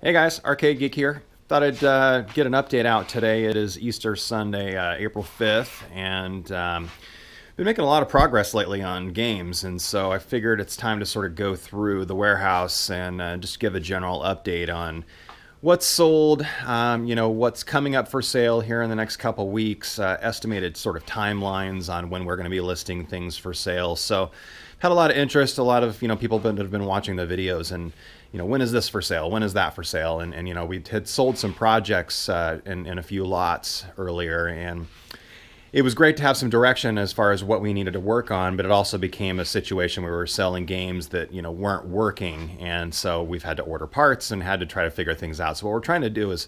Hey guys, Arcade Geek here. Thought I'd get an update out today. It is Easter Sunday, April 5th, and been making a lot of progress lately on games, and so I figured it's time to sort of go through the warehouse and just give a general update on what's sold, what's coming up for sale here in the next couple weeks, estimated sort of timelines on when we're going to be listing things for sale. So, had a lot of interest, a lot of people that have been watching the videos, and when is this for sale? When is that for sale? And we had sold some projects in a few lots earlier, and it was great to have some direction as far as what we needed to work on, but it also became a situation where we were selling games that weren't working, and so we've had to order parts and had to try to figure things out. So what we're trying to do is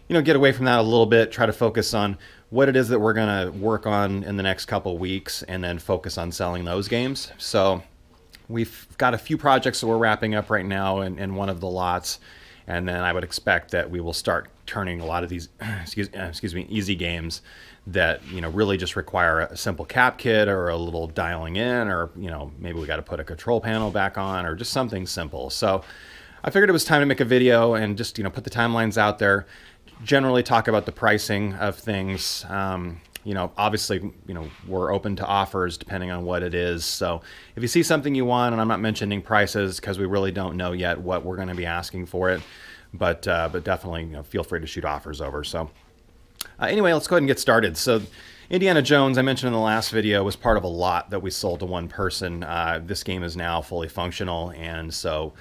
get away from that a little bit, try to focus on what it is that we're going to work on in the next couple weeks, and then focus on selling those games. So we've got a few projects that we're wrapping up right now in one of the lots, and then I would expect that we will start turning a lot of these easy games that really just require a simple cap kit or a little dialing in, or maybe we got to put a control panel back on, or just something simple. So I figured it was time to make a video and just put the timelines out there, generally talk about the pricing of things. Obviously, we're open to offers depending on what it is. So if you see something you want, and I'm not mentioning prices because we really don't know yet what we're going to be asking for it, but definitely feel free to shoot offers over. So anyway, let's go ahead and get started. So Indiana Jones, I mentioned in the last video, was part of a lot that we sold to one person. This game is now fully functional, and so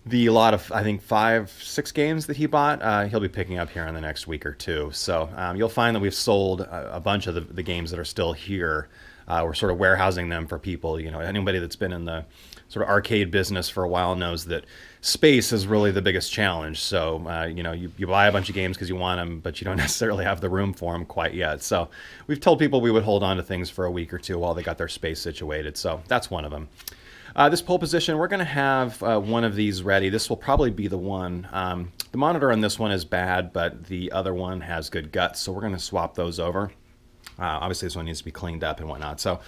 the lot of, I think, 5-6 games that he bought, he'll be picking up here in the next week or two. So you'll find that we've sold a bunch of the games that are still here. We're sort of warehousing them for people. Anybody that's been in the sort of arcade business for a while knows that space is really the biggest challenge. So, you buy a bunch of games because you want them, but you don't necessarily have the room for them quite yet. So we've told people we would hold on to things for a week or two while they got their space situated. So that's one of them. This pole position, we're going to have one of these ready. This will probably be the one. The monitor on this one is bad, but the other one has good guts, so we're going to swap those over. Obviously, this one needs to be cleaned up and whatnot. So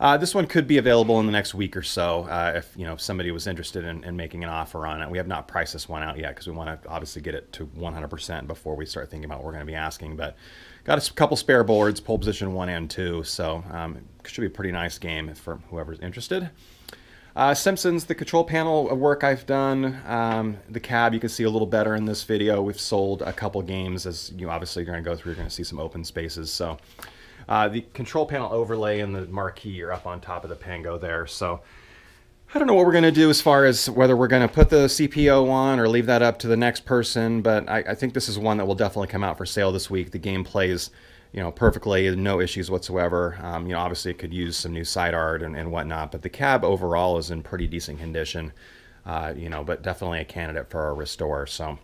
this one could be available in the next week or so if somebody was interested in making an offer on it. We have not priced this one out yet because we want to obviously get it to 100% before we start thinking about what we're going to be asking. But got a couple spare boards, pole position 1 and 2, so it should be a pretty nice game for whoever's interested. Simpsons, the control panel work I've done, the cab you can see a little better in this video. We've sold a couple games, as obviously you're going to go through, you're going to see some open spaces. So the control panel overlay and the marquee are up on top of the Pango there. So I don't know what we're going to do as far as whether we're going to put the CPO on or leave that up to the next person, but I think this is one that will definitely come out for sale this week. The game plays perfectly, no issues whatsoever. Obviously it could use some new side art and whatnot, but the cab overall is in pretty decent condition, but definitely a candidate for a restore. So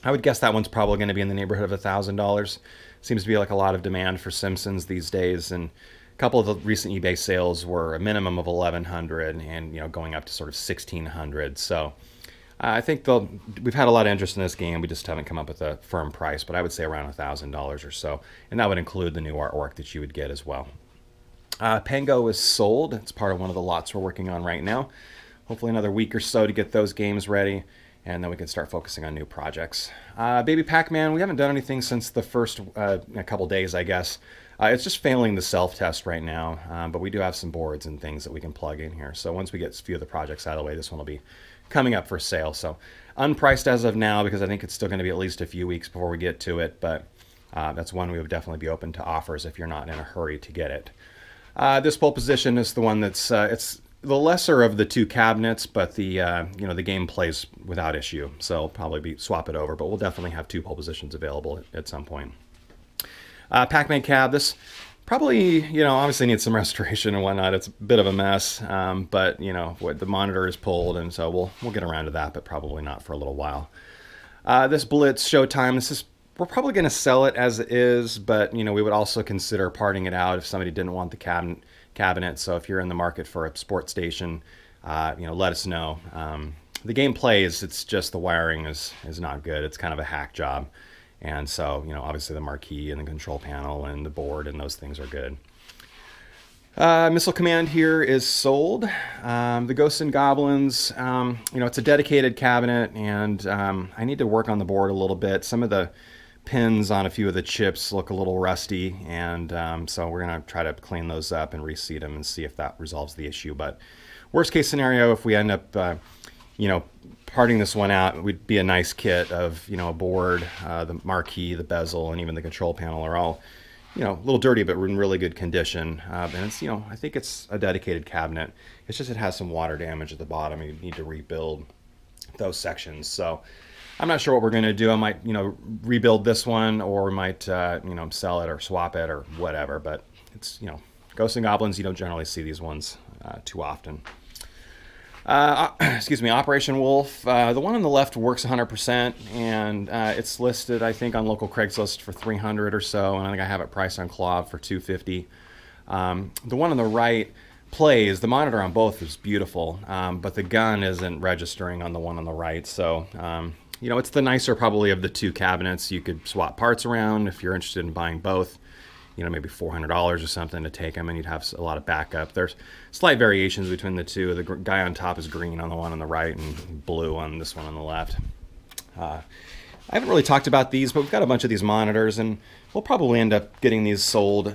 I would guess that one's probably going to be in the neighborhood of $1,000. Seems to be like a lot of demand for Simpsons these days, and a couple of the recent eBay sales were a minimum of $1,100 and going up to sort of $1,600. So I think we've had a lot of interest in this game. We just haven't come up with a firm price, but I would say around $1,000 or so. And that would include the new artwork that you would get as well. Pango is sold. It's part of one of the lots we're working on right now. Hopefully another week or so to get those games ready, and then we can start focusing on new projects. Baby Pac-Man, we haven't done anything since the first a couple days, I guess. It's just failing the self-test right now, but we do have some boards and things that we can plug in here. So once we get a few of the projects out of the way, this one will be coming up for sale. So unpriced as of now, because I think it's still going to be at least a few weeks before we get to it, but that's one we would definitely be open to offers if you're not in a hurry to get it. This pole position is the one that's it's the lesser of the two cabinets, but the the game plays without issue, so I'll probably swap it over, but we'll definitely have two pole positions available at some point. Pac-Man cab, this probably, obviously needs some restoration and whatnot. It's a bit of a mess, but, the monitor is pulled, and so we'll get around to that, but probably not for a little while. This Blitz Showtime, we're probably going to sell it as it is, but, we would also consider parting it out if somebody didn't want the cabinet. So if you're in the market for a sports station, let us know. The game plays, it's just the wiring is not good. It's kind of a hack job. And so, obviously the marquee and the control panel and the board and those things are good. Missile Command here is sold. The Ghosts and Goblins, it's a dedicated cabinet, and I need to work on the board a little bit. Some of the pins on a few of the chips look a little rusty, and so we're going to try to clean those up and reseat them and see if that resolves the issue. But worst case scenario, if we end up, parting this one out, it would be a nice kit of, a board, the marquee, the bezel, and even the control panel are all, a little dirty, but in really good condition. And it's, I think it's a dedicated cabinet. It's just it has some water damage at the bottom. You need to rebuild those sections. So I'm not sure what we're going to do. I might, rebuild this one, or we might, sell it or swap it or whatever. But it's, Ghosts and Goblins, you don't generally see these ones too often. Excuse me, Operation Wolf. The one on the left works 100%, and it's listed, I think, on local Craigslist for $300 or so, and I think I have it priced on KLOV for $250. The one on the right plays. The monitor on both is beautiful, but the gun isn't registering on the one on the right. So, it's the nicer probably of the two cabinets. You could swap parts around if you're interested in buying both. Maybe $400 or something to take them, and you'd have a lot of backup. There's slight variations between the two. The guy on top is green on the one on the right and blue on this one on the left. I haven't really talked about these, but we've got a bunch of these monitors, and we'll probably end up getting these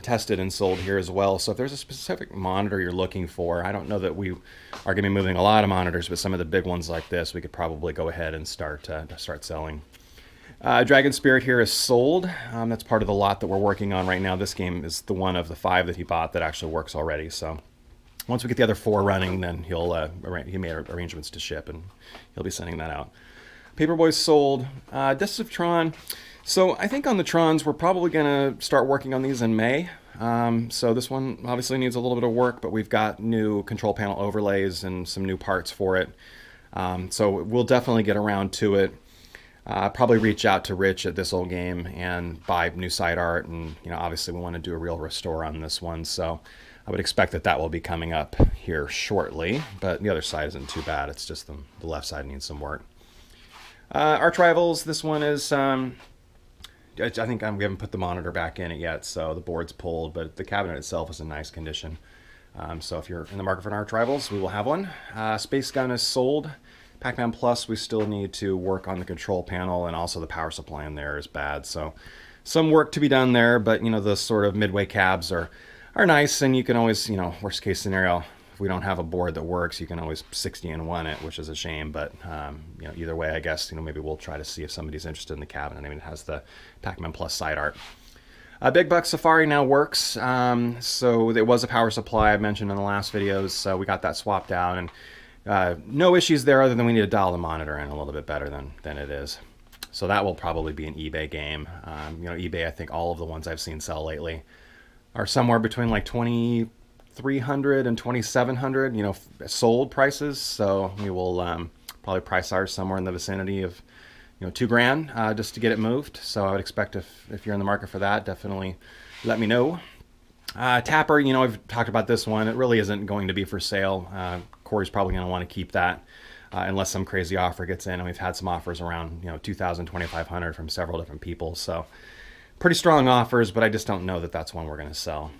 tested and sold here as well. So if there's a specific monitor you're looking for, I don't know that we are going to be moving a lot of monitors, but some of the big ones like this, we could probably go ahead and start selling. Dragon Spirit here is sold. That's part of the lot that we're working on right now. This game is the one of the 5 that he bought that actually works already. So once we get the other 4 running, then he made arrangements to ship, and he'll be sending that out. Paperboy's sold. Discs of Tron. So I think on the Trons, we're probably going to start working on these in May. So this one obviously needs a little bit of work, but we've got new control panel overlays and some new parts for it. So we'll definitely get around to it. Probably reach out to Rich at This Old Game and buy new side art, and obviously we want to do a real restore on this one, so I would expect that will be coming up here shortly. But the other side isn't too bad. It's just the left side needs some work. Arch Rivals, this one is I think we haven't put the monitor back in it yet, so the board's pulled, but the cabinet itself is in nice condition. So if you're in the market for an Arch Rivals, we will have one. Space Gun is sold. Pac-Man Plus, we still need to work on the control panel, and also the power supply in there is bad. So some work to be done there, but the sort of midway cabs are nice, and you can always, worst case scenario, if we don't have a board that works, you can always 60-in-1 it, which is a shame. But either way, I guess maybe we'll try to see if somebody's interested in the cabinet. I mean, it has the Pac-Man Plus side art. Big Buck Safari now works. So there was a power supply I mentioned in the last videos, so we got that swapped out, and no issues there other than we need to dial the monitor in a little bit better than it is. So that will probably be an eBay game. eBay, I think all of the ones I've seen sell lately are somewhere between like $2,300 and $2,700, sold prices. So we will probably price ours somewhere in the vicinity of $2,000 just to get it moved. So I would expect if you're in the market for that, definitely let me know. Tapper, I've talked about this one. It really isn't going to be for sale. Corey's probably going to want to keep that unless some crazy offer gets in. And we've had some offers around, $2,000, $2,500 from several different people. So pretty strong offers, but I just don't know that that's one we're going to sell.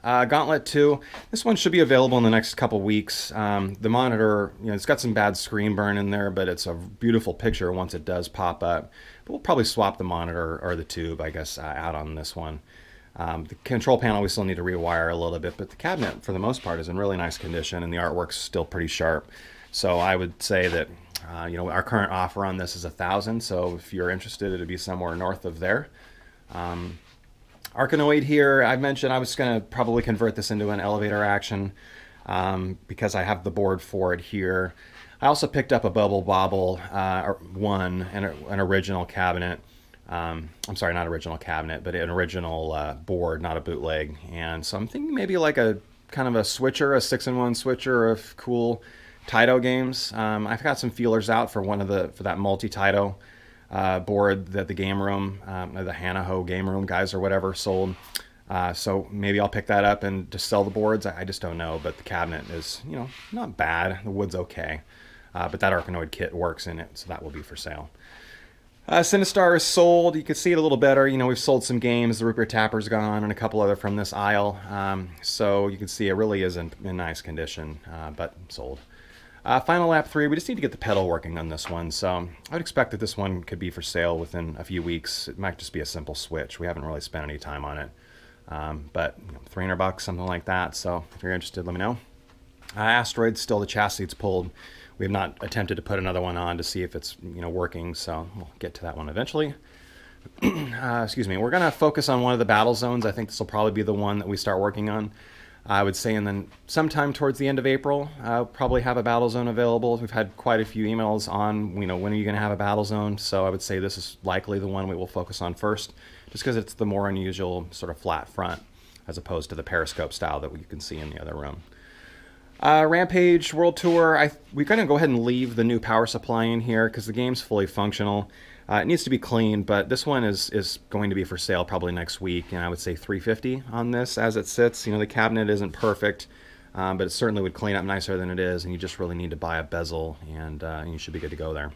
Gauntlet 2, this one should be available in the next couple weeks. The monitor, it's got some bad screen burn in there, but it's a beautiful picture once it does pop up. But we'll probably swap the monitor or the tube, I guess, out on this one. The control panel we still need to rewire a little bit, but the cabinet for the most part is in really nice condition, and the artwork's still pretty sharp. So I would say that our current offer on this is $1,000. So if you're interested, it'd be somewhere north of there. Arkanoid here, I mentioned I was going to probably convert this into an elevator action because I have the board for it here. I also picked up a Bubble Bobble 1 and an original cabinet. I'm sorry, not original cabinet, but an original board, not a bootleg. And so I'm thinking maybe like a kind of a switcher, a 6-in-1 switcher of cool Taito games. I've got some feelers out for that multi-Taito board that the Game Room, the Hanaho Game Room guys or whatever sold. So maybe I'll pick that up and just sell the boards. I just don't know, but the cabinet is, not bad. The wood's okay. But that Arkanoid kit works in it, so that will be for sale. Sinistar is sold. You can see it a little better. You know, we've sold some games. The Root Beer Tapper's gone and a couple other from this aisle. So you can see it really is in nice condition, but sold. Final Lap 3, we just need to get the pedal working on this one. So I would expect that this one could be for sale within a few weeks. It might just be a simple switch. We haven't really spent any time on it. But you know, $300, something like that. So if you're interested, let me know. Asteroid's still the chassis it's pulled. We have not attempted to put another one on to see if it's working, so we'll get to that one eventually. Excuse me. We're going to focus on one of the battle zones. I think this will probably be the one that we start working on. I would say, and then sometime towards the end of April, I'll probably have a battle zone available. We've had quite a few emails on, when are you going to have a battle zone? So I would say this is likely the one we will focus on first, just because it's the more unusual sort of flat front, as opposed to the periscope style that you can see in the other room. Rampage World Tour, we're going to go ahead and leave the new power supply in here because the game's fully functional. It needs to be cleaned, but this one is going to be for sale probably next week, and I would say $350 on this as it sits. The cabinet isn't perfect, but it certainly would clean up nicer than it is, and you just really need to buy a bezel, and you should be good to go there.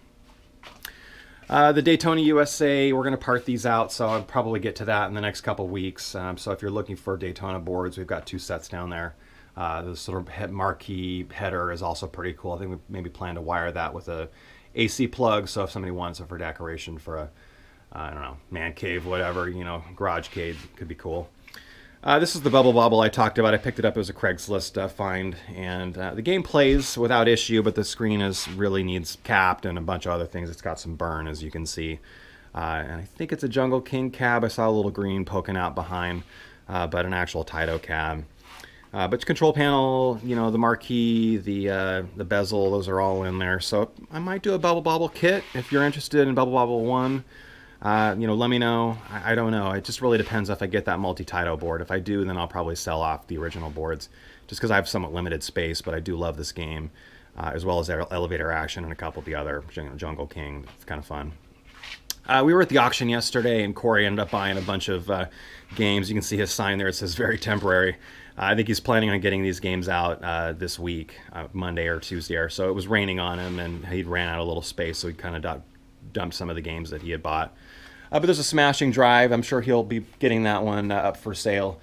The Daytona USA, we're going to part these out, so I'll probably get to that in the next couple weeks. So if you're looking for Daytona boards, we've got 2 sets down there. The sort of marquee header is also pretty cool. I think we maybe plan to wire that with a AC plug, so if somebody wants it for decoration for a, I don't know, man cave, whatever, garage cave, could be cool. This is the Bubble Bobble I talked about. I picked it up as a Craigslist find, and the game plays without issue, but the screen really needs capped and a bunch of other things. It's got some burn, as you can see. And I think it's a Jungle King cab. I saw a little green poking out behind, but an actual Taito cab. But control panel, the marquee, the bezel, those are all in there. So I might do a Bubble Bobble kit if you're interested in Bubble Bobble 1. Let me know. I don't know. It just really depends if I get that multi-Taito board. If I do, then I'll probably sell off the original boards just because I have somewhat limited space, but I do love this game, as well as Elevator Action and a couple of the other, Jungle King. It's kind of fun. We were at the auction yesterday, and Corey ended up buying a bunch of games. You can see his sign there. It says very temporary. I think he's planning on getting these games out this week, Monday or Tuesday. So it was raining on him, and he ran out of little space, so he kind of dumped some of the games that he had bought. But there's a Smashing Drive. I'm sure he'll be getting that one up for sale.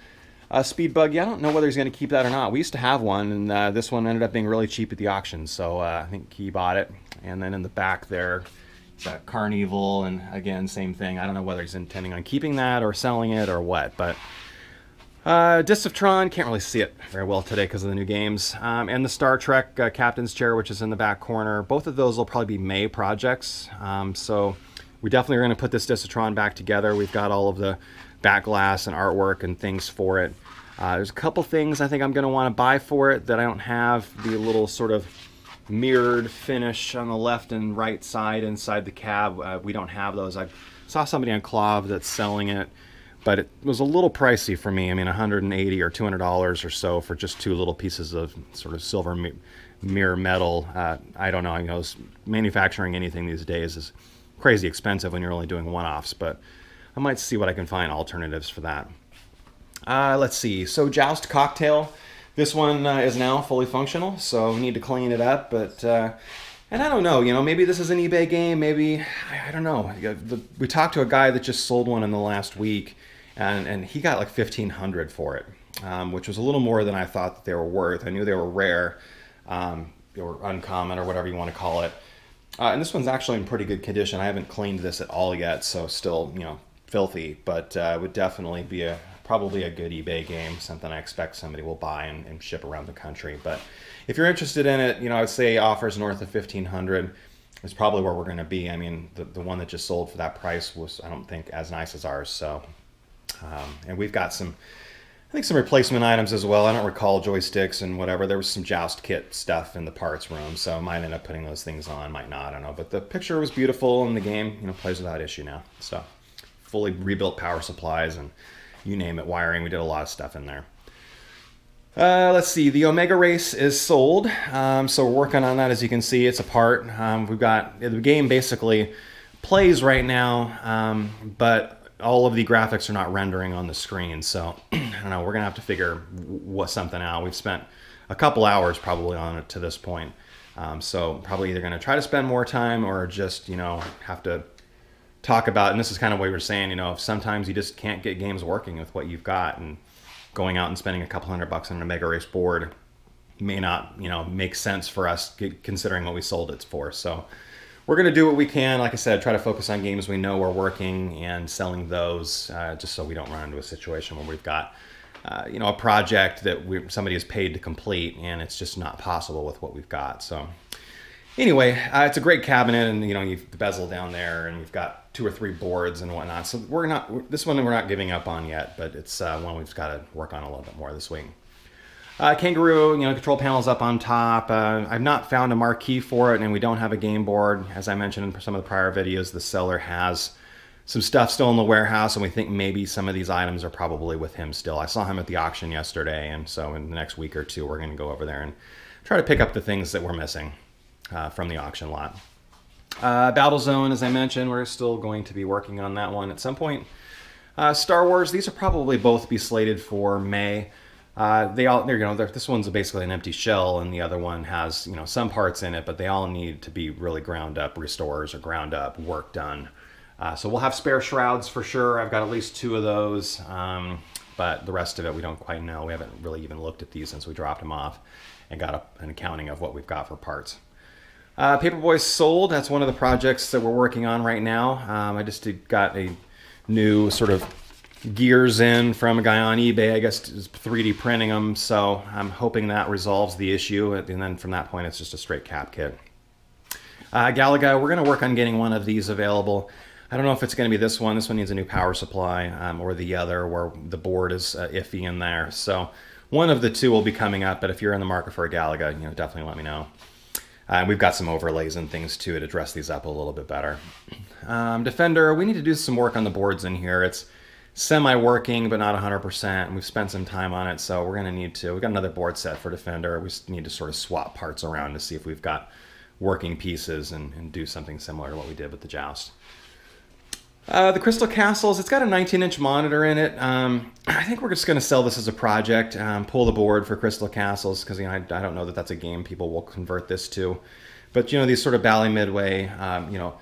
Speed Buggy, I don't know whether he's going to keep that or not. We used to have one, and this one ended up being really cheap at the auction, so I think he bought it. And then in the back there, got Carnival, and again, same thing. I don't know whether he's intending on keeping that or selling it or what, but Disc of Tron, can't really see it very well today because of the new games. And the Star Trek Captain's Chair, which is in the back corner. Both of those will probably be May projects. So we definitely are going to put this Disc of Tron back together. We've got all of the back glass and artwork and things for it. There's a couple things I think I'm going to want to buy for it that I don't have. The little sort of mirrored finish on the left and right side inside the cab. We don't have those. I saw somebody on Clav that's selling it, but it was a little pricey for me. I mean, $180 or $200 or so for just 2 little pieces of sort of silver mirror metal. I don't know. Manufacturing anything these days is crazy expensive when you're only doing one-offs, but I might see what I can find alternatives for that. Let's see. So Joust Cocktail. This one is now fully functional, so we need to clean it up. But and I don't know. Maybe this is an eBay game. Maybe I don't know. We talked to a guy that just sold one in the last week, and he got like $1,500 for it, which was a little more than I thought that they were worth. I knew they were rare, they were uncommon or whatever you want to call it. And this one's actually in pretty good condition. I haven't cleaned this at all yet, so still filthy, but would definitely be probably a good eBay game, something I expect somebody will buy and ship around the country. But if you're interested in it, I would say offers north of $1,500 is probably where we're going to be. I mean, the one that just sold for that price was, I don't think, as nice as ours. So, and we've got some replacement items as well. I don't recall joysticks and whatever. There was some Joust kit stuff in the parts room, so I might end up putting those things on, might not, I don't know. But the picture was beautiful, and the game, plays without issue now. So, fully rebuilt power supplies and you name it, wiring. We did a lot of stuff in there. Let's see. The Omega Race is sold. So we're working on that. As you can see, it's apart. We've got the game basically plays right now, but all of the graphics are not rendering on the screen. So I don't know. We're gonna have to figure something out. We've spent a couple hours probably on it to this point. So probably either gonna try to spend more time or just have to talk about, and this is kind of what we were saying, you know, if sometimes you just can't get games working with what you've got, and going out and spending a couple $100 on a Mega Race board may not, you know, make sense for us considering what we sold it for. So we're going to do what we can. Like I said, try to focus on games we know are working and selling those, just so we don't run into a situation where we've got, you know, a project that somebody is paid to complete and it's just not possible with what we've got. So anyway, it's a great cabinet, and you know, you've the bezel down there, and you've got 2 or 3 boards and whatnot. So this one we're not giving up on yet, but it's one we've got to work on a little bit more this week. Kangaroo, you know, control panel's up on top. I've not found a marquee for it, and we don't have a game board. As I mentioned in some of the prior videos, the seller has some stuff still in the warehouse, and we think maybe some of these items are probably with him still. I saw him at the auction yesterday, and so in the next week or two, we're going to go over there and try to pick up the things that we're missing from the auction lot. Battlezone, as I mentioned, we're still going to be working on that one at some point. Star Wars, these will probably both be slated for May. This one's basically an empty shell, and the other one has, you know, some parts in it, but they all need to be really ground up restores or ground up work done. So we'll have spare shrouds for sure. I've got at least 2 of those, but the rest of it we don't quite know. We haven't really even looked at these since we dropped them off and got an accounting of what we've got for parts. Paperboy sold. That's one of the projects that we're working on right now. I just got a new sort of gears in from a guy on eBay, I guess, is 3D printing them, so I'm hoping that resolves the issue, and then from that point it's just a straight cap kit. Galaga, we're going to work on getting one of these available. I don't know if it's going to be this one. This one needs a new power supply, or the other where the board is iffy in there. So one of the 2 will be coming up, but if you're in the market for a Galaga, you know, definitely let me know. We've got some overlays and things too to dress these up a little bit better. Defender, we need to do some work on the boards in here. It's semi-working, but not 100%, and we've spent some time on it, so we're going to need to. We've got another board set for Defender. We just need to sort of swap parts around to see if we've got working pieces and do something similar to what we did with the Joust. The Crystal Castles, it's got a 19-inch monitor in it. I think we're just going to sell this as a project, pull the board for Crystal Castles, because, you know, I don't know that that's a game people will convert this to. But, you know, these sort of Bally Midway, you know,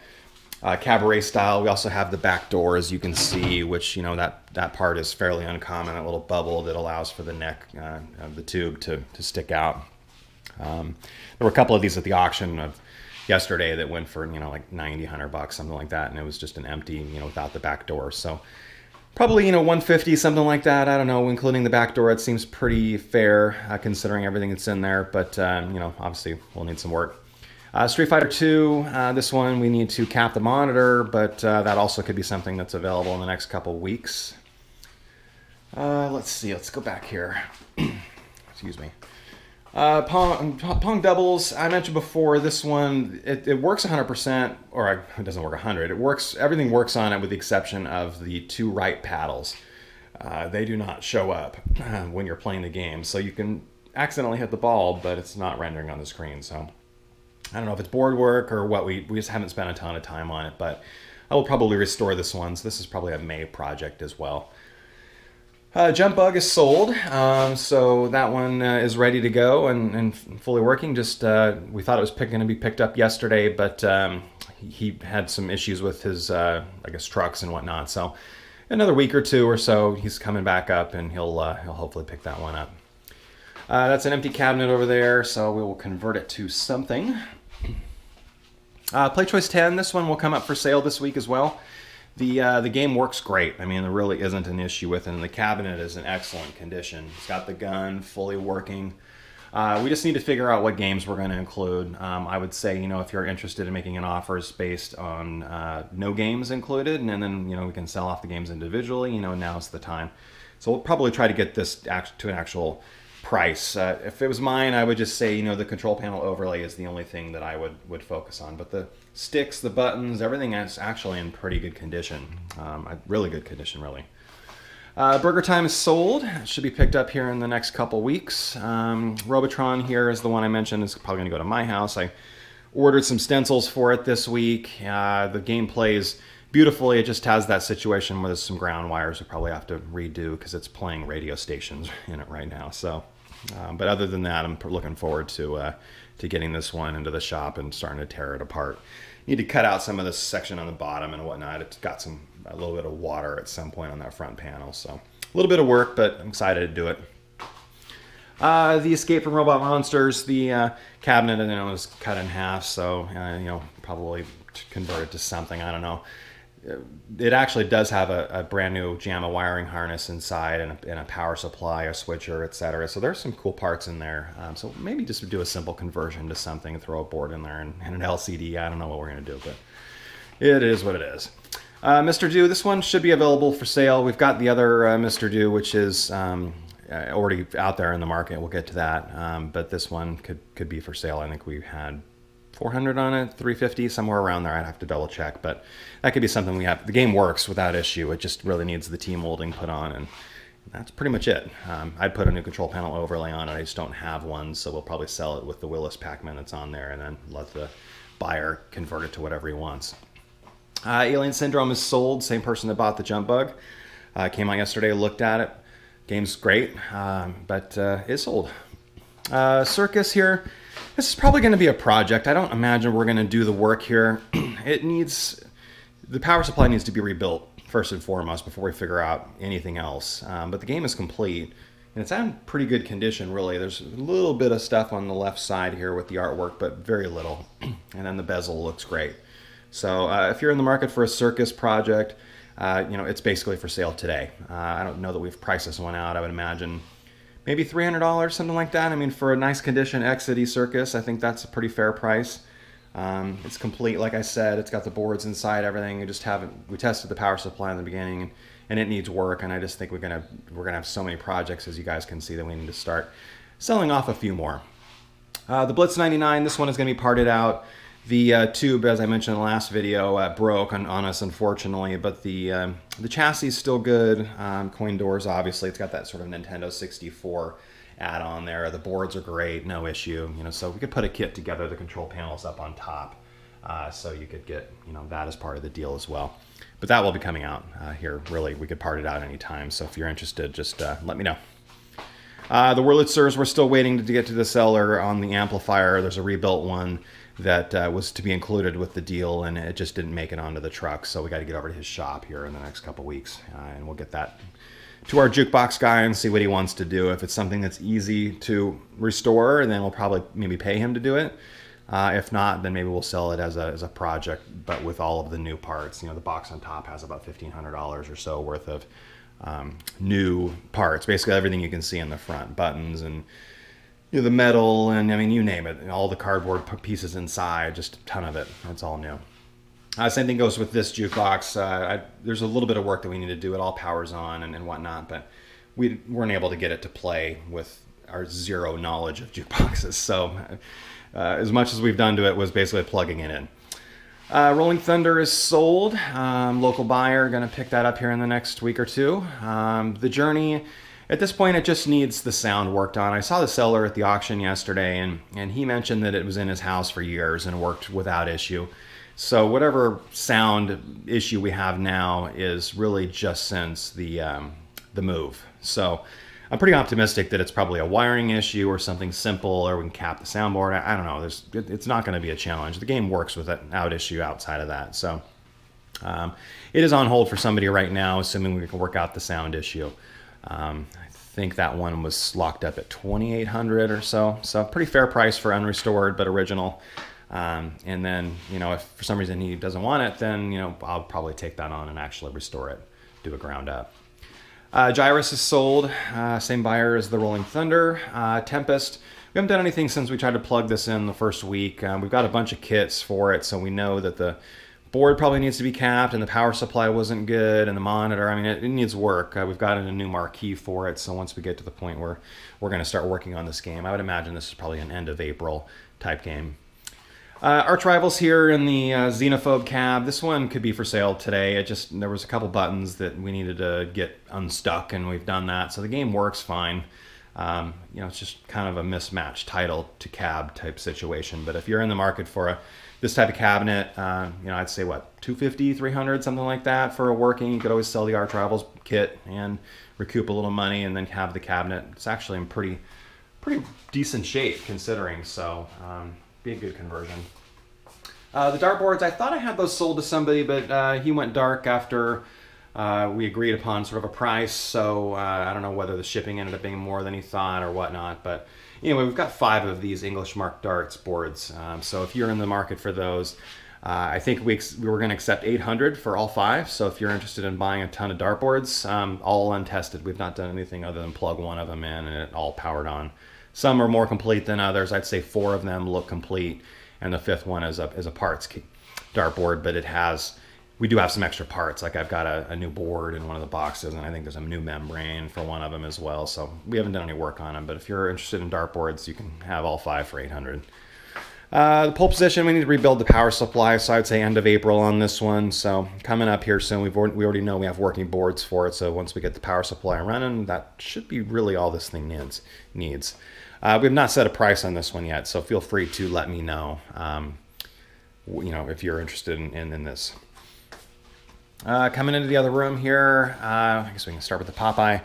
cabaret style. We also have the back door, as you can see, which, you know, that part is fairly uncommon, a little bubble that allows for the neck of the tube to stick out. There were a couple of these at the auction of yesterday that went for, you know, like 90, $100, something like that, and it was just an empty, you know, without the back door. So probably, you know, 150, something like that. I don't know, including the back door. It seems pretty fair considering everything that's in there, but you know, obviously we'll need some work. Street Fighter 2, this one we need to cap the monitor, but that also could be something that's available in the next couple weeks. Let's see, let's go back here. Excuse me. Pong doubles, I mentioned before, this one, it works 100%, or it doesn't work 100. It works, everything works on it with the exception of the 2 right paddles. They do not show up when you're playing the game, so you can accidentally hit the ball, but it's not rendering on the screen, so I don't know if it's board work or what. We just haven't spent a ton of time on it, but I will probably restore this one, so this is probably a May project as well. Jump Bug is sold, so that one is ready to go and fully working. Just we thought it was going to be picked up yesterday, but he had some issues with his, I guess, trucks and whatnot. So another week or 2 or so, he's coming back up, and he'll hopefully pick that one up. That's an empty cabinet over there, so we will convert it to something. PlayChoice 10, this one will come up for sale this week as well. The game works great. I mean, there really isn't an issue with it, and the cabinet is in excellent condition. It's got the gun fully working. We just need to figure out what games we're going to include. I would say, you know, if you're interested in making an offers based on no games included, and then, you know, we can sell off the games individually, you know, now's the time. So we'll probably try to get this to an actual price. If it was mine, I would just say, you know, the control panel overlay is the only thing that I would focus on. But the sticks, the buttons, everything is actually in pretty good condition. Really good condition, really. Burger Time is sold. It should be picked up here in the next couple weeks. Robotron here is the one I mentioned. Is probably going to go to my house. I ordered some stencils for it this week. The game plays beautifully. It just has that situation where there's some ground wires we probably have to redo because it's playing radio stations in it right now. So, but other than that, I'm looking forward to getting this one into the shop and starting to tear it apart. Need to cut out some of this section on the bottom and whatnot. It's got a little bit of water at some point on that front panel. So a little bit of work, but I'm excited to do it. The Escape from Robot Monsters, the cabinet, was cut in half, so probably convert it to something. I don't know. It actually does have a brand new JAMA wiring harness inside and a power supply, a switcher, etc. So there's some cool parts in there. So maybe just do a simple conversion to something, throw a board in there and an LCD. I don't know what we're going to do, but it is what it is. Mr. Do, this one should be available for sale. We've got the other Mr. Do, which is already out there in the market. We'll get to that. But this one could be for sale. I think we had 400 on it, 350, somewhere around there. I'd have to double check, but that could be something we have. The game works without issue. It just really needs the T-molding put on, and that's pretty much it. I'd put a new control panel overlay on it. I just don't have one, so we'll probably sell it with the Willis Pac-Man that's on there and then let the buyer convert it to whatever he wants. Alien Syndrome is sold. Same person that bought the Jump Bug. Came out yesterday, looked at it. Game's great, but it's sold. Circus here. This is probably going to be a project. I don't imagine we're going to do the work here. The power supply needs to be rebuilt first and foremost before we figure out anything else. But the game is complete, and it's in pretty good condition, really. There's a little bit of stuff on the left side here with the artwork, but very little. And then the bezel looks great. So if you're in the market for a Circus project, it's basically for sale today. I don't know that we've priced this one out. I would imagine maybe $300, something like that. I mean, for a nice condition Exidy Circus, I think that's a pretty fair price. It's complete, like I said. It's got the boards inside, everything. We tested the power supply in the beginning, and it needs work. And I just think we're gonna have so many projects, as you guys can see, that we need to start selling off a few more. The Blitz 99. This one is gonna be parted out. The tube, as I mentioned in the last video, broke on us, unfortunately, but the chassis is still good. Coin doors, obviously. It's got that sort of Nintendo 64 add-on there. The boards are great, no issue. So we could put a kit together, the control panels up on top, so you could get that as part of the deal as well. But that will be coming out here. Really, we could part it out anytime. So if you're interested, just let me know. The Wurlitzers, we're still waiting to get to the seller on the amplifier. There's a rebuilt one that was to be included with the deal, and it just didn't make it onto the truck. So we got to get over to his shop here in the next couple weeks, and we'll get that to our jukebox guy and see what he wants to do. If it's something that's easy to restore, then we'll probably maybe pay him to do it. If not, then maybe we'll sell it as a project, but with all of the new parts. The box on top has about $1,500 or so worth of new parts. Basically everything you can see in the front, buttons and the metal, and I mean, you name it, all the cardboard pieces inside, just a ton of it. It's all new. Same thing goes with this jukebox. There's a little bit of work that we need to do. It all powers on and whatnot, but we weren't able to get it to play with our zero knowledge of jukeboxes. So as much as we've done to it was basically plugging it in. Rolling Thunder is sold. Local buyer, going to pick that up here in the next week or two. The Journey, at this point, it just needs the sound worked on. I saw the seller at the auction yesterday, and he mentioned that it was in his house for years and worked without issue. So whatever sound issue we have now is really just since the move. So I'm pretty optimistic that it's probably a wiring issue or something simple, or we can cap the soundboard. I don't know. It's not going to be a challenge. The game works without issue outside of that. So it is on hold for somebody right now, assuming we can work out the sound issue. I think that one was locked up at $2,800 or so. So pretty fair price for unrestored but original. And then, if for some reason he doesn't want it, then, I'll probably take that on and actually restore it, do a ground up. Gyrus is sold. Same buyer as the Rolling Thunder. Tempest. We haven't done anything since we tried to plug this in the first week. We've got a bunch of kits for it, so we know that the board probably needs to be capped, and the power supply wasn't good, and the monitor, I mean, it needs work. We've got a new marquee for it, so once we get to the point where we're going to start working on this game, I would imagine this is probably an end of April type game. Arch Rivals here in the Xenophobe cab. This one could be for sale today. There was a couple buttons that we needed to get unstuck, and we've done that. So the game works fine. It's just kind of a mismatched title to cab type situation. But if you're in the market for this type of cabinet, I'd say what, $250, $300, something like that for a working. You could always sell the Arch Rivals kit and recoup a little money, and then have the cabinet. It's actually in pretty decent shape considering. So. Be a good conversion. The dartboards, I thought I had those sold to somebody, but he went dark after we agreed upon sort of a price. So I don't know whether the shipping ended up being more than he thought or whatnot. But anyway, we've got 5 of these English Mark darts boards. So if you're in the market for those, I think we were going to accept 800 for all 5. So if you're interested in buying a ton of dartboards, all untested, we've not done anything other than plug one of them in and it all powered on. Some are more complete than others. I'd say 4 of them look complete, and the 5th one is a parts dartboard, but we do have some extra parts. Like I've got a new board in one of the boxes, and I think there's a new membrane for one of them as well. So we haven't done any work on them, but if you're interested in dartboards, you can have all 5 for 800. The pole position, we need to rebuild the power supply, so I'd say end of April on this one. So coming up here soon, we already know we have working boards for it, so once we get the power supply running, that should be really all this thing needs. We've not set a price on this one yet, so feel free to let me know, if you're interested in this. Coming into the other room here, I guess we can start with the Popeye.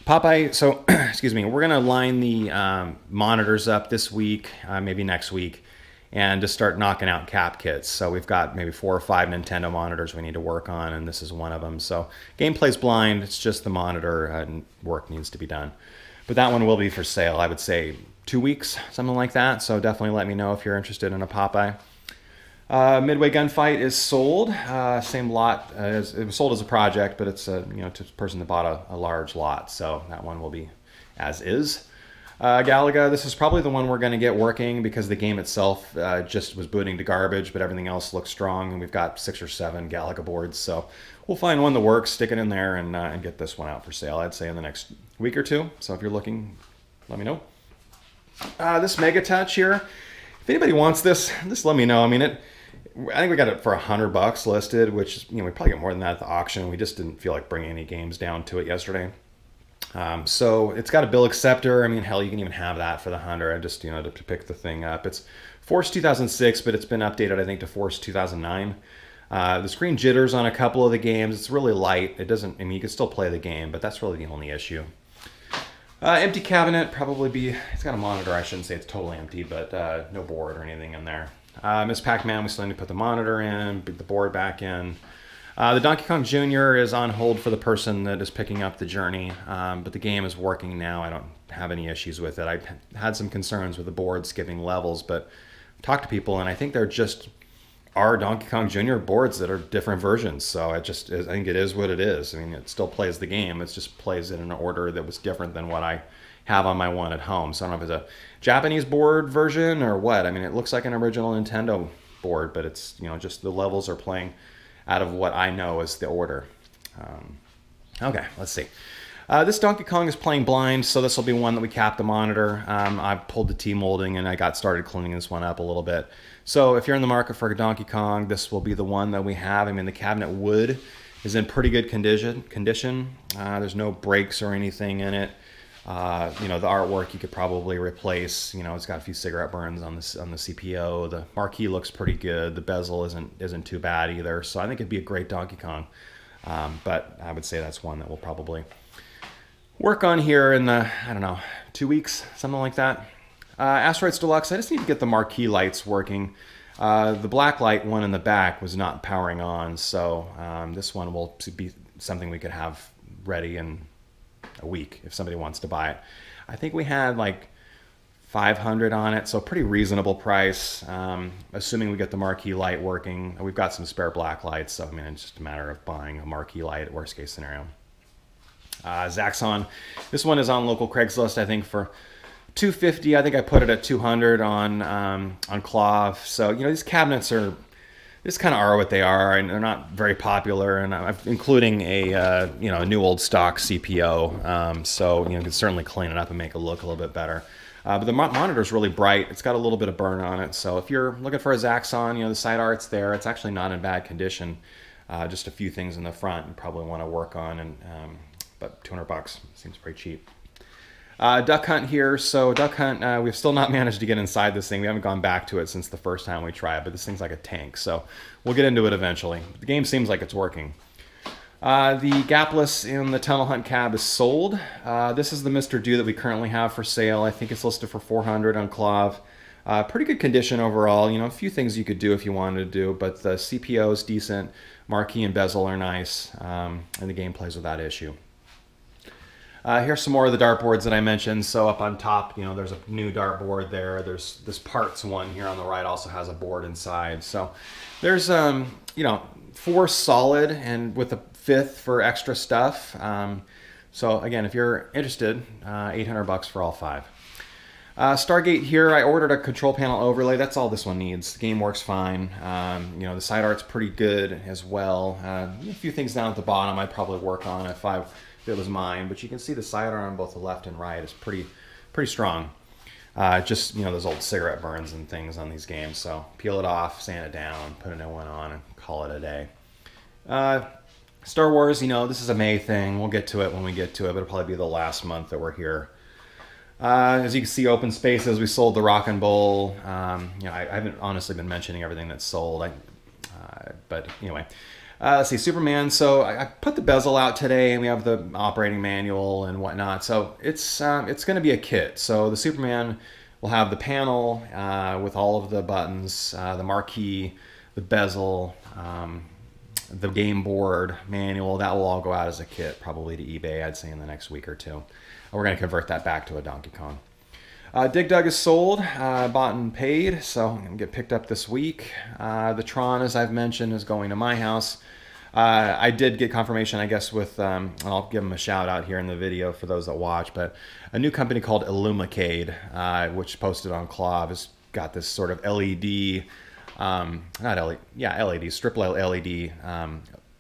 Popeye, so, excuse me, we're going to line the monitors up this week, maybe next week, and just start knocking out cap kits. So we've got maybe 4 or 5 Nintendo monitors we need to work on, and this is one of them. So gameplay's blind, it's just the monitor and work needs to be done. But that one will be for sale, I would say 2 weeks, something like that. So definitely let me know if you're interested in a Popeye. Midway Gunfight is sold. Same lot. It was sold as a project, but it's to a person that bought a large lot. So that one will be as is. Galaga, this is probably the one we're going to get working because the game itself just was booting to garbage, but everything else looks strong. And we've got 6 or 7 Galaga boards. So we'll find one that works, stick it in there, and get this one out for sale, I'd say in the next week or 2. So if you're looking, let me know. This Mega Touch here, if anybody wants this, just let me know. I mean, I think we got it for $100 listed, which we probably get more than that at the auction. We just didn't feel like bringing any games down to it yesterday. So it's got a bill acceptor. I mean, hell, you can even have that for the 100. Just to pick the thing up. It's Force 2006, but it's been updated, I think, to Force 2009. The screen jitters on a couple of the games. It's really light. It doesn't. I mean, you can still play the game, but that's really the only issue. Empty cabinet, probably it's got a monitor. I shouldn't say it's totally empty, but no board or anything in there. Miss Pac-Man, we still need to put the monitor in, put the board back in. The Donkey Kong Jr. is on hold for the person that is picking up the Journey, but the game is working now. I don't have any issues with it. I had some concerns with the board skipping levels, but talked to people, and I think they're just our Donkey Kong Jr. boards that are different versions. So I think it is what it is. I mean, it still plays the game. It just plays it in an order that was different than what I have on my one at home. So I don't know if it's a Japanese board version or what. I mean, it looks like an original Nintendo board, but it's, just the levels are playing out of what I know is the order. Okay, let's see. This Donkey Kong is playing blind, so this will be one that we cap the monitor. I pulled the T-molding and I got started cleaning this one up a little bit. So if you're in the market for a Donkey Kong, this will be the one that we have. I mean, the cabinet wood is in pretty good condition. There's no breaks or anything in it. The artwork you could probably replace. It's got a few cigarette burns on the CPO. The marquee looks pretty good. The bezel isn't too bad either. So I think it'd be a great Donkey Kong. But I would say that's one that we'll probably work on here in the, 2 weeks, something like that. Asteroids Deluxe, I just need to get the marquee lights working. The black light one in the back was not powering on, so this one will be something we could have ready in a week if somebody wants to buy it. I think we had like 500 on it, so pretty reasonable price, assuming we get the marquee light working. We've got some spare black lights, so I mean, it's just a matter of buying a marquee light, worst case scenario. Zaxxon, this one is on local Craigslist, I think, for $250. I think I put it at $200 on Clove. So these cabinets just kind of are what they are, and they're not very popular. And I'm including a new old stock CPO, so you can certainly clean it up and make it look a little bit better. But the monitor is really bright. It's got a little bit of burn on it. So if you're looking for a Zaxxon, the side art's there. It's actually not in bad condition. Just a few things in the front you probably want to work on, and but $200 seems pretty cheap. Duck Hunt here. So Duck Hunt, we've still not managed to get inside this thing. We haven't gone back to it since the first time we tried, but this thing's like a tank. So we'll get into it eventually. The game seems like it's working. The gapless in the Tunnel Hunt cab is sold. This is the Mr. Do that we currently have for sale. I think it's listed for $400 on Clove. Pretty good condition overall. A few things you could do if you wanted to do, but the CPO is decent. Marquee and bezel are nice, and the game plays without issue. Here's some more of the dartboards that I mentioned. So up on top, there's a new dartboard there. There's this parts one here on the right also has a board inside. So there's, 4 solid and with a 5th for extra stuff. So again, if you're interested, $800 for all 5. Stargate here, I ordered a control panel overlay. That's all this one needs. The game works fine. The side art's pretty good as well. A few things down at the bottom I'd probably work on if it was mine, but you can see the side art on both the left and right is pretty strong. Just, those old cigarette burns and things on these games. So peel it off, sand it down, put a new one on, and call it a day. Star Wars, this is a May thing. We'll get to it when we get to it, but it'll probably be the last month that we're here. As you can see, Open Spaces, we sold the Rock and Bowl. I haven't honestly been mentioning everything that's sold. But anyway, let's see, Superman. So I put the bezel out today, and we have the operating manual and whatnot. So it's going to be a kit. So the Superman will have the panel with all of the buttons, the marquee, the bezel, the game board manual. That will all go out as a kit, probably to eBay, I'd say, in the next week or two. We're going to convert that back to a Donkey Kong. Dig Dug is sold, bought and paid, so I'm going to get picked up this week. The Tron, as I've mentioned, is going to my house. I did get confirmation, I guess, with, and I'll give them a shout out here in the video for those that watch, but a new company called Illumicade, which posted on Clav, has got this sort of LED, LED, strip LED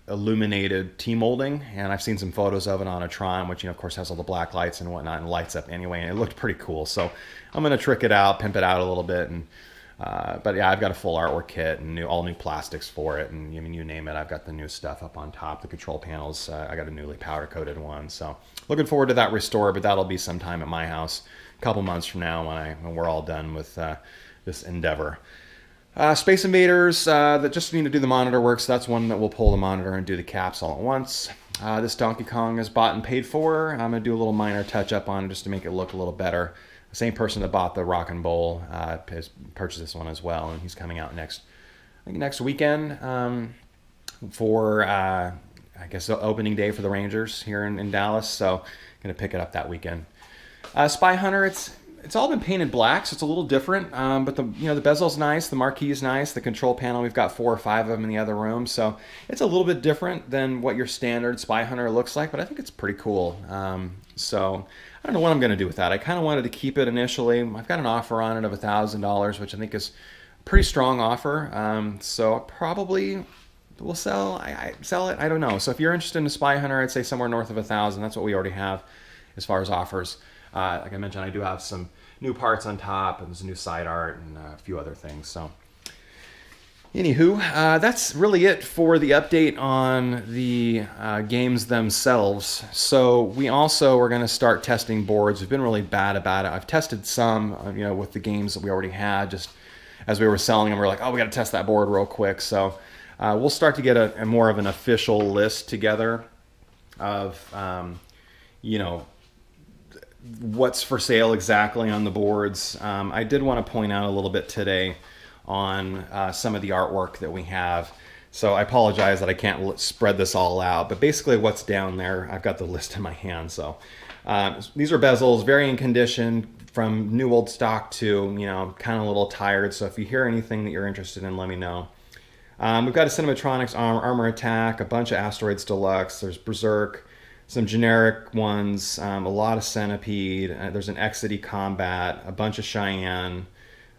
illuminated T-molding, and I've seen some photos of it on a Tron, which of course has all the black lights and whatnot and lights up anyway, and it looked pretty cool. So I'm gonna trick it out, pimp it out a little bit, and but yeah, I've got a full artwork kit and all new plastics for it, and you name it, I've got the new stuff up on top. The control panels, I got a newly powder coated one, so looking forward to that restore, but that'll be sometime at my house a couple months from now when we're all done with this endeavor. Space Invaders that just need to do the monitor work, so that's one that we'll pull the monitor and do the caps all at once. This Donkey Kong is bought and paid for. I'm going to do a little minor touch up on it just to make it look a little better. The same person that bought the Rock and Bowl has purchased this one as well, and he's coming out next weekend for, I guess, the opening day for the Rangers here in Dallas, so going to pick it up that weekend. Spy Hunter, it's all been painted black, so it's a little different. But the bezel's nice, the marquee is nice, the control panel, we've got 4 or 5 of them in the other room, so it's a little bit different than what your standard Spy Hunter looks like, but I think it's pretty cool. So I don't know what I'm going to do with that. I kind of wanted to keep it initially. I've got an offer on it of $1,000, which I think is a pretty strong offer. So probably will sell it. I don't know. So if you're interested in a Spy Hunter, I'd say somewhere north of $1,000. That's what we already have as far as offers. Like I mentioned, I do have some new parts on top, and there's a new side art and a few other things. So anywho, that's really it for the update on the games themselves. So we also are going to start testing boards. We've been really bad about it. I've tested some, with the games that we already had. Just as we were selling them, we were like, oh, we got to test that board real quick. So we'll start to get a more of an official list together of, what's for sale exactly on the boards. I did want to point out a little bit today on some of the artwork that we have. So I apologize that I can't spread this all out, but basically what's down there, I've got the list in my hand. So these are bezels, varying condition from new old stock to, kind of a little tired. So if you hear anything that you're interested in, let me know. We've got a Cinematronics Armor Attack, a bunch of Asteroids Deluxe, there's Berserk, some generic ones, a lot of Centipede, there's an Exidy Combat, a bunch of Cheyenne.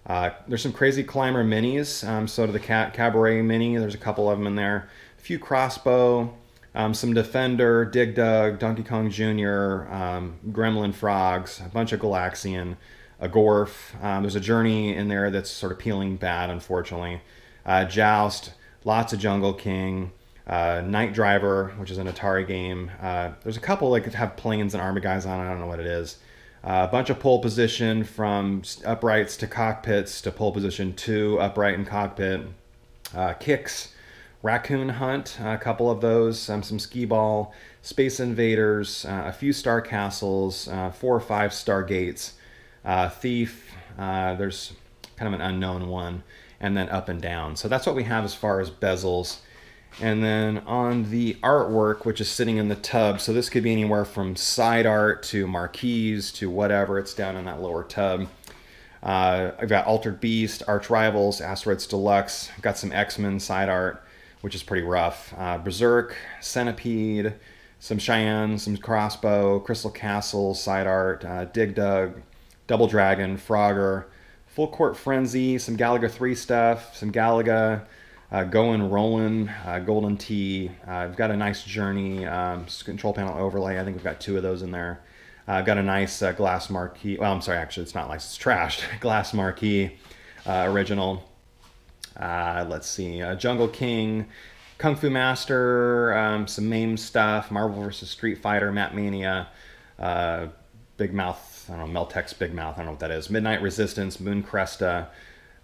There's some Crazy Climber minis, so to the Cabaret mini, there's a couple of them in there. A few Crossbow, some Defender, Dig Dug, Donkey Kong Jr., Gremlin Frogs, a bunch of Galaxian, a Gorf. There's a Journey in there that's sort of peeling bad, unfortunately. Joust, lots of Jungle King, Night Driver, which is an Atari game. There's a couple that could have planes and army guys on it. I don't know what it is. A bunch of pole position from uprights to cockpits to pole position 2, upright and cockpit. Kicks, Raccoon Hunt, a couple of those. Some Skee Ball, Space Invaders, a few Star Castles, 4 or 5 Stargates. Thief, there's kind of an unknown one, and then up and down. So that's what we have as far as bezels. And then on the artwork, which is sitting in the tub, so this could be anywhere from side art to marquees to whatever, it's down in that lower tub. I've got Altered Beast, Arch Rivals, Asteroids Deluxe. I've got some X-Men side art, which is pretty rough. Berserk, Centipede, some Cheyenne, some Crossbow, Crystal Castle side art, Dig Dug, Double Dragon, Frogger, Full Court Frenzy, some Galaga 3 stuff, some Galaga, Goin' Rollin', Golden Tee. I've got a nice Journey control panel overlay. I think we've got 2 of those in there. I've got a nice glass marquee. Well, I'm sorry, actually, it's not nice. It's trashed. Glass marquee original. Let's see. Jungle King, Kung Fu Master, some MAME stuff, Marvel vs. Street Fighter, Map Mania, Big Mouth, I don't know, Meltex Big Mouth, I don't know what that is. Midnight Resistance, Moon Cresta,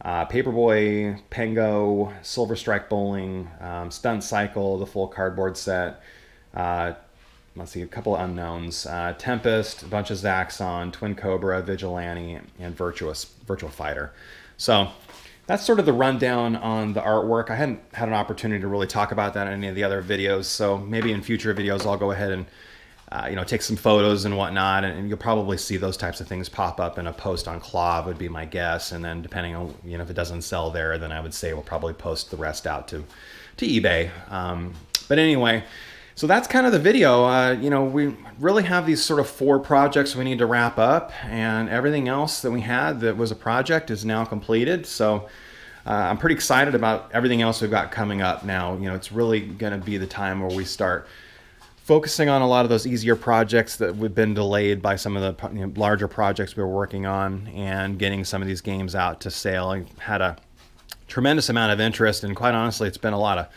Paperboy, Pengo, Silver Strike Bowling, Stunt Cycle, the full cardboard set. Let's see, a couple of unknowns. Tempest, a bunch of Zaxxon, Twin Cobra, Vigilante, and Virtual Fighter. So that's sort of the rundown on the artwork. I hadn't had an opportunity to really talk about that in any of the other videos, so maybe in future videos I'll go ahead and take some photos and whatnot, and you'll probably see those types of things pop up in a post on KLOV would be my guess. And then depending on, if it doesn't sell there, then I would say we'll probably post the rest out to eBay. But anyway, so that's kind of the video. We really have these sort of 4 projects we need to wrap up, and everything else that we had that was a project is now completed. So I'm pretty excited about everything else we've got coming up now. It's really going to be the time where we start focusing on a lot of those easier projects that we've been delayed by some of the larger projects we were working on, and getting some of these games out to sale. I had a tremendous amount of interest, and quite honestly, it's been a lot of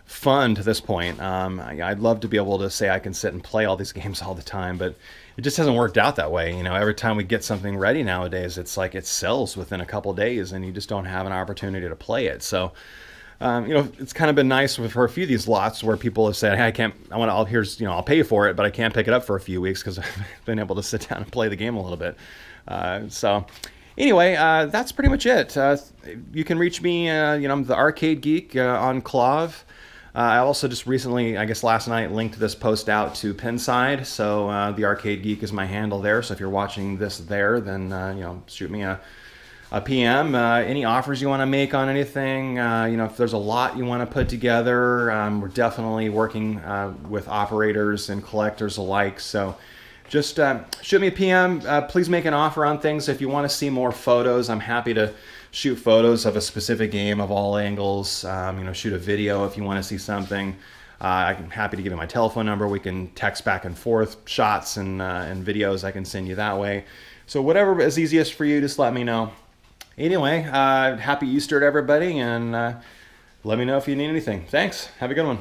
fun to this point. I'd love to be able to say I can sit and play all these games all the time, but it just hasn't worked out that way. Every time we get something ready nowadays, it's like it sells within a couple days, and you just don't have an opportunity to play it. So it's kind of been nice for a few of these lots where people have said, hey, I'll pay you for it, but I can't pick it up for a few weeks because I've been able to sit down and play the game a little bit. So anyway, that's pretty much it. You can reach me, I'm the Arcade Geek on KLOV. I also just recently, I guess last night, linked this post out to Pinside. So the Arcade Geek is my handle there. So if you're watching this there, then shoot me a PM. Any offers you want to make on anything, if there's a lot you want to put together, we're definitely working with operators and collectors alike. So just shoot me a PM. Please make an offer on things. If you want to see more photos, I'm happy to shoot photos of a specific game of all angles. Shoot a video if you want to see something. I'm happy to give you my telephone number. We can text back and forth shots and videos. I can send you that way. So whatever is easiest for you, just let me know. Anyway, happy Easter to everybody, and let me know if you need anything. Thanks. Have a good one.